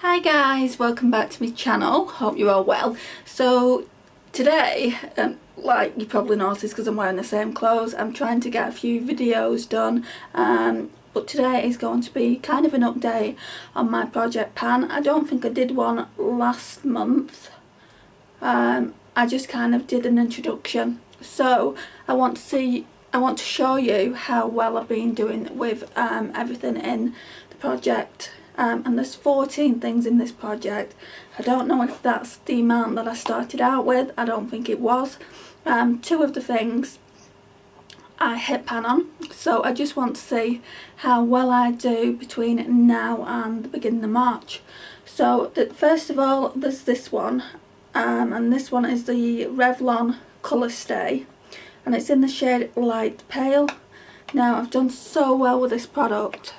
Hi guys, welcome back to my channel. Hope you're all well. So today, like you probably noticed because I'm wearing the same clothes, I'm trying to get a few videos done, but today is going to be kind of an update on my project pan. I don't think I did one last month. I just kind of did an introduction. So I want to show you how well I've been doing with everything in the project. And there's 14 things in this project. I don't know if that's the amount that I started out with. I don't think it was. Two of the things I hit pan on, so I just want to see how well I do between now and the beginning of March. So first of all, there's this one, and this one is the Revlon Colour Stay, and it's in the shade Light Pale. Now I've done so well with this product.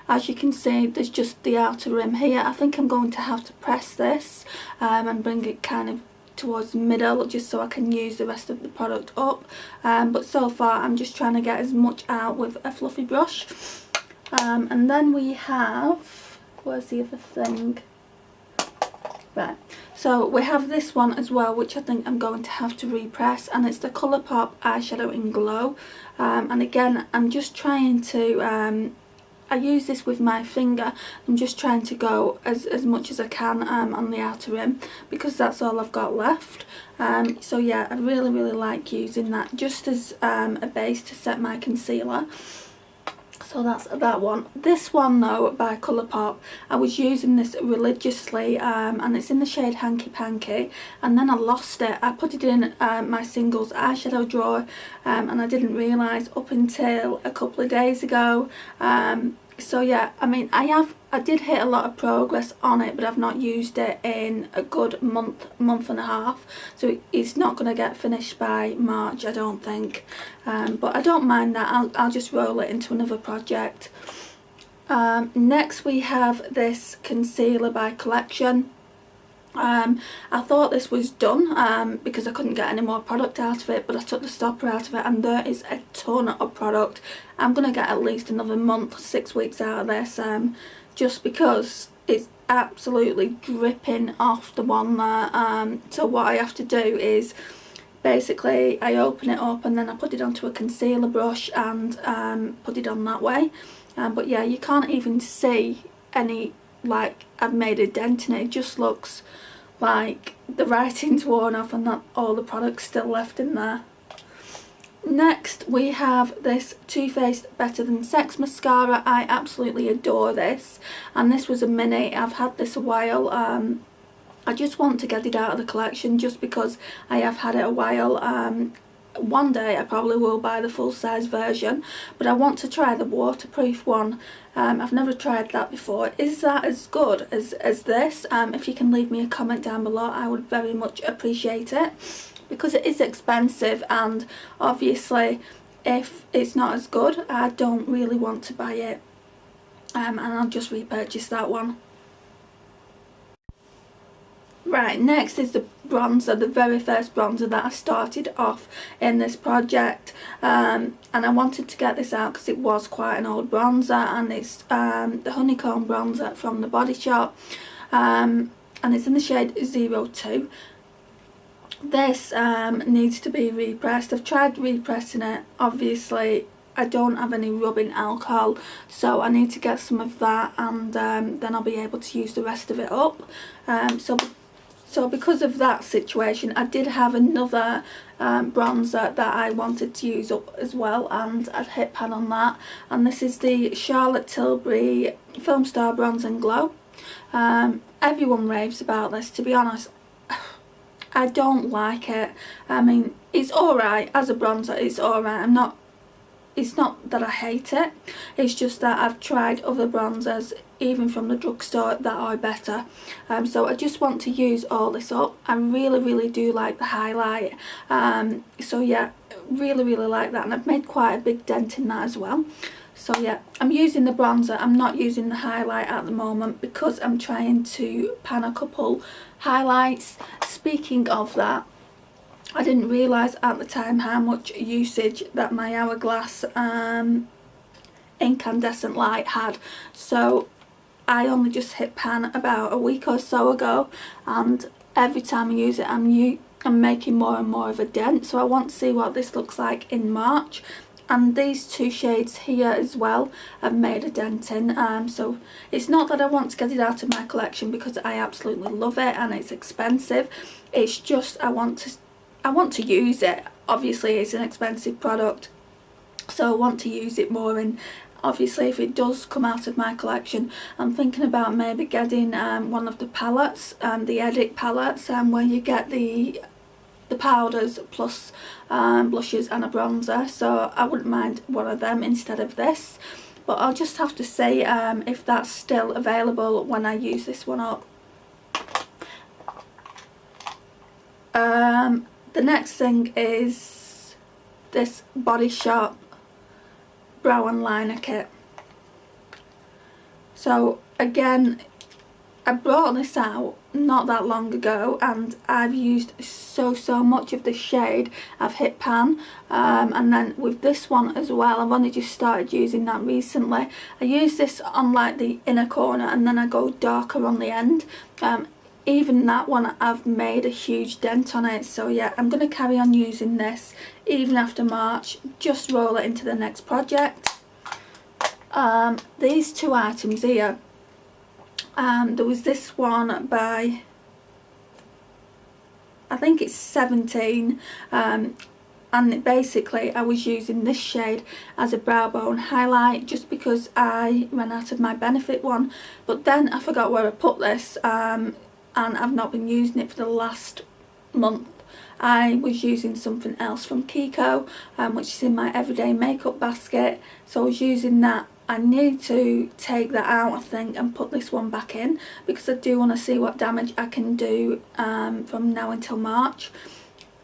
As you can see, there's just the outer rim here. I think I'm going to have to press this and bring it kind of towards the middle just so I can use the rest of the product up. But so far I'm just trying to get as much out with a fluffy brush. And then we have, where's the other thing? Right, so we have this one as well, which I think I'm going to have to repress, and it's the Colourpop Eyeshadow in Glow. And again, I'm just trying to I use this with my finger. I'm just trying to go as much as I can on the outer rim because that's all I've got left. So yeah, I really like using that just as a base to set my concealer. So that's that one. This one though, by Colourpop, I was using this religiously, and it's in the shade Hanky Panky, and then I lost it. I put it in my singles eyeshadow drawer, and I didn't realise up until a couple of days ago. So yeah, I mean, I did hit a lot of progress on it, but I've not used it in a good month and a half, so it's not going to get finished by March, I don't think. But I don't mind that. I'll just roll it into another project. Next we have this concealer by Collection. I thought this was done because I couldn't get any more product out of it, but I took the stopper out of it and there is a ton of product. I'm going to get at least another month, 6 weeks out of this, just because it's absolutely dripping off the one there. So what I have to do is basically I open it up and then I put it onto a concealer brush and put it on that way. But yeah, you can't even see any, like, I've made a dent in it. It just looks like the writing's worn off and that all the product's still left in there. Next we have this Too Faced Better Than Sex mascara. I absolutely adore this, and this was a mini. I've had this a while. I just want to get it out of the collection just because I have had it a while. One day I probably will buy the full size version, but I want to try the waterproof one. I've never tried that before. Is that as good as this? If you can leave me a comment down below, I would very much appreciate it, because it is expensive, and obviously if it's not as good, I don't really want to buy it, and I'll just repurchase that one. Right, next is the bronzer, the very first bronzer that I started off in this project, and I wanted to get this out because it was quite an old bronzer, and it's the Honeycomb bronzer from the Body Shop, and it's in the shade 02. This needs to be repressed. I've tried repressing it. Obviously I don't have any rubbing alcohol, so I need to get some of that, and then I'll be able to use the rest of it up. So because of that situation, I did have another bronzer that I wanted to use up as well, and I'd hit pan on that, and this is the Charlotte Tilbury Film Star Bronze and Glow. Everyone raves about this. To be honest, I don't like it. I mean, it's alright as a bronzer, it's alright. It's not that I hate it, it's just that I've tried other bronzers, even from the drugstore, that are better. So I just want to use all this up. I really do like the highlight. So yeah, really like that, and I've made quite a big dent in that as well. So yeah, I'm using the bronzer. I'm not using the highlight at the moment because I'm trying to pan a couple highlights. Speaking of that, I didn't realise at the time how much usage that my Hourglass incandescent light had. So I only just hit pan about a week or so ago, and every time I use it I'm making more and more of a dent. So I want to see what this looks like in March. And these two shades here as well I've made a dent in. So it's not that I want to get it out of my collection, because I absolutely love it and it's expensive. It's just I want to use it. Obviously it's an expensive product, so I want to use it more. And obviously if it does come out of my collection, I'm thinking about maybe getting one of the palettes, the Edit palettes, where you get the powders plus blushes and a bronzer. So I wouldn't mind one of them instead of this, but I'll just have to see if that's still available when I use this one up. The next thing is this Body Shop Brow and Liner Kit. So again, I brought this out not that long ago, and I've used so much of this shade. I've hit pan, and then with this one as well, I've only just started using that recently. I use this on like the inner corner, and then I go darker on the end. Even that one, I've made a huge dent on it. So yeah, I'm going to carry on using this even after March, just roll it into the next project. These two items here, there was this one by, I think it's 17, and basically I was using this shade as a brow bone highlight just because I ran out of my Benefit one, but then I forgot where I put this, and I've not been using it for the last month. I was using something else from Kiko, which is in my everyday makeup basket, so I was using that. I need to take that out, I think, and put this one back in, because I do want to see what damage I can do from now until March.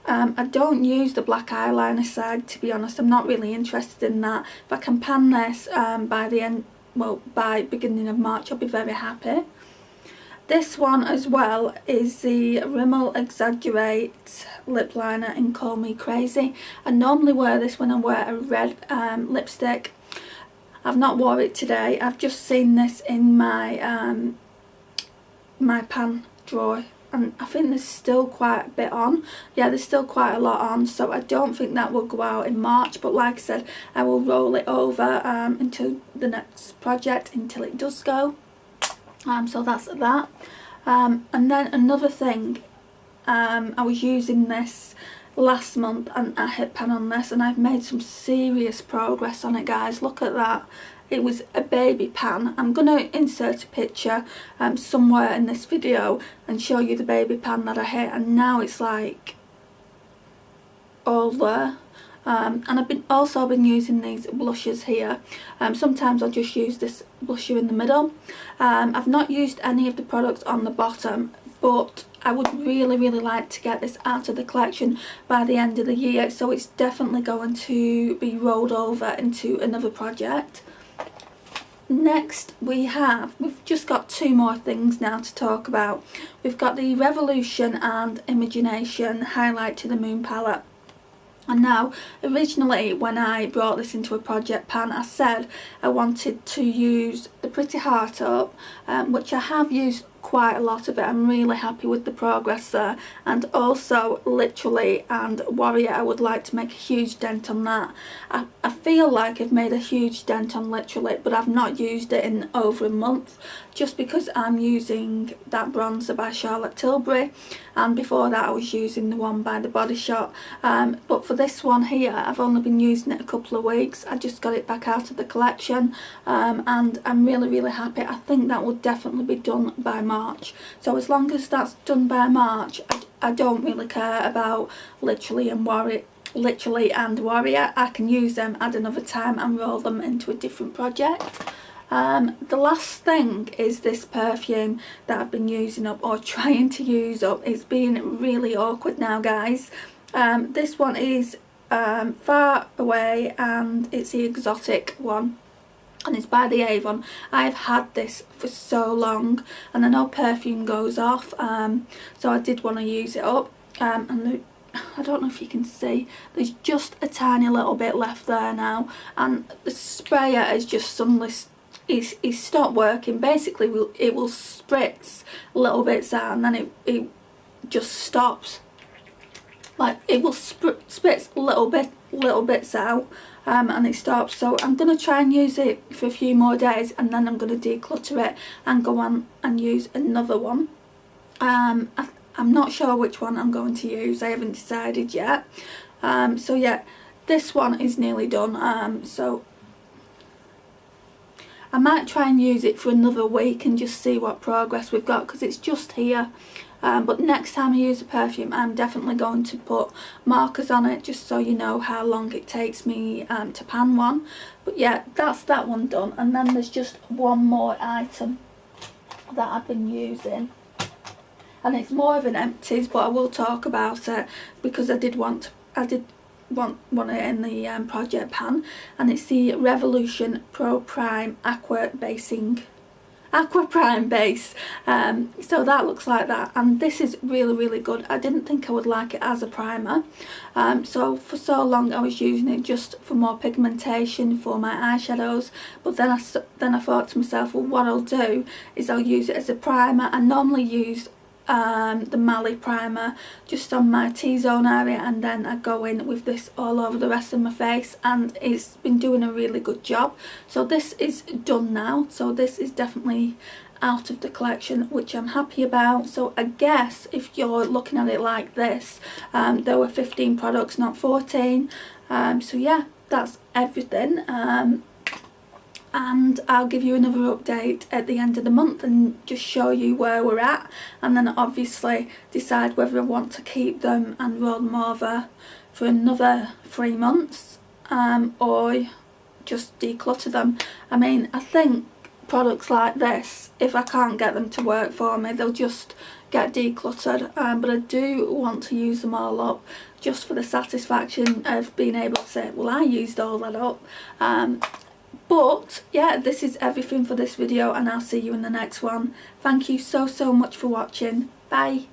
I don't use the black eyeliner side, to be honest. I'm not really interested in that. If I can pan this by beginning of March, I'll be very happy. This one as well is the Rimmel Exaggerate lip liner in Call Me Crazy. I normally wear this when I wear a red lipstick. I've not wore it today. I've just seen this in my my pan drawer, and I think there's still quite a bit on. Yeah, there's still quite a lot on, so I don't think that will go out in March, but like I said, I will roll it over into the next project until it does go. So that's that. And then another thing, I was using this last month and I hit pan on this, and I've made some serious progress on it, guys. Look at that. It was a baby pan. I'm going to insert a picture somewhere in this video and show you the baby pan that I hit, and now it's like all there. And I've also been using these blushes here. Sometimes I'll just use this blusher in the middle. I've not used any of the products on the bottom, but I would really like to get this out of the collection by the end of the year, so it's definitely going to be rolled over into another project. Next we've just got two more things now to talk about. We've got the Revolution and Imagination Highlight to the Moon palette. And now, originally when I brought this into a project pan, I said I wanted to use the Pretty Heart Up, which I have used quite a lot of it. I'm really happy with the progress there, and also Literally and Warrior. I would like to make a huge dent on that. I feel like I've made a huge dent on Literally, but I've not used it in over a month, just because I'm using that bronzer by Charlotte Tilbury, and before that I was using the one by The Body Shop. But for this one here, I've only been using it a couple of weeks. I just got it back out of the collection, and I'm really happy. I think that will definitely be done by March. So as long as that's done by March, I don't really care about Literally and Warrior. I can use them at another time and roll them into a different project. The last thing is this perfume that I've been using up, or trying to use up. It's been really awkward now, guys. This one is Far Away, and it's the Exotic one, and it's by the Avon. I've had this for so long, and I know perfume goes off, so I did want to use it up. And I don't know if you can see, there's just a tiny little bit left there now, and the sprayer is just suddenly, he's stopped working. Basically it will spritz little bits out and then it just stops. Like it will spritz little bits out and it stops. So I'm going to try and use it for a few more days, and then I'm going to declutter it and go on and use another one. I'm not sure which one I'm going to use. I haven't decided yet. So yeah, this one is nearly done. So I might try and use it for another week and just see what progress we've got, because it's just here. But next time I use a perfume, I'm definitely going to put markers on it, just so you know how long it takes me to pan one. But yeah, that's that one done. And then there's just one more item that I've been using, and it's more of an empties, but I will talk about it because I did want one in the project pan, and it's the Revolution Pro Prime Aqua Prime base. So that looks like that, and this is really good. I didn't think I would like it as a primer, so for so long I was using it just for more pigmentation for my eyeshadows, but then I thought to myself, well, what I'll do is I'll use it as a primer. I normally use the Mally primer just on my T-zone area, and then I go in with this all over the rest of my face, and it's been doing a really good job. So this is done now, so this is definitely out of the collection, which I'm happy about. So I guess if you're looking at it like this, there were 15 products, not 14. So yeah, that's everything. And I'll give you another update at the end of the month and just show you where we're at, and then obviously decide whether I want to keep them and roll them over for another 3 months, or just declutter them. I mean, I think products like this, if I can't get them to work for me, they'll just get decluttered, but I do want to use them all up just for the satisfaction of being able to say, well, I used all that up. But yeah, this is everything for this video, and I'll see you in the next one. Thank you so much for watching. Bye.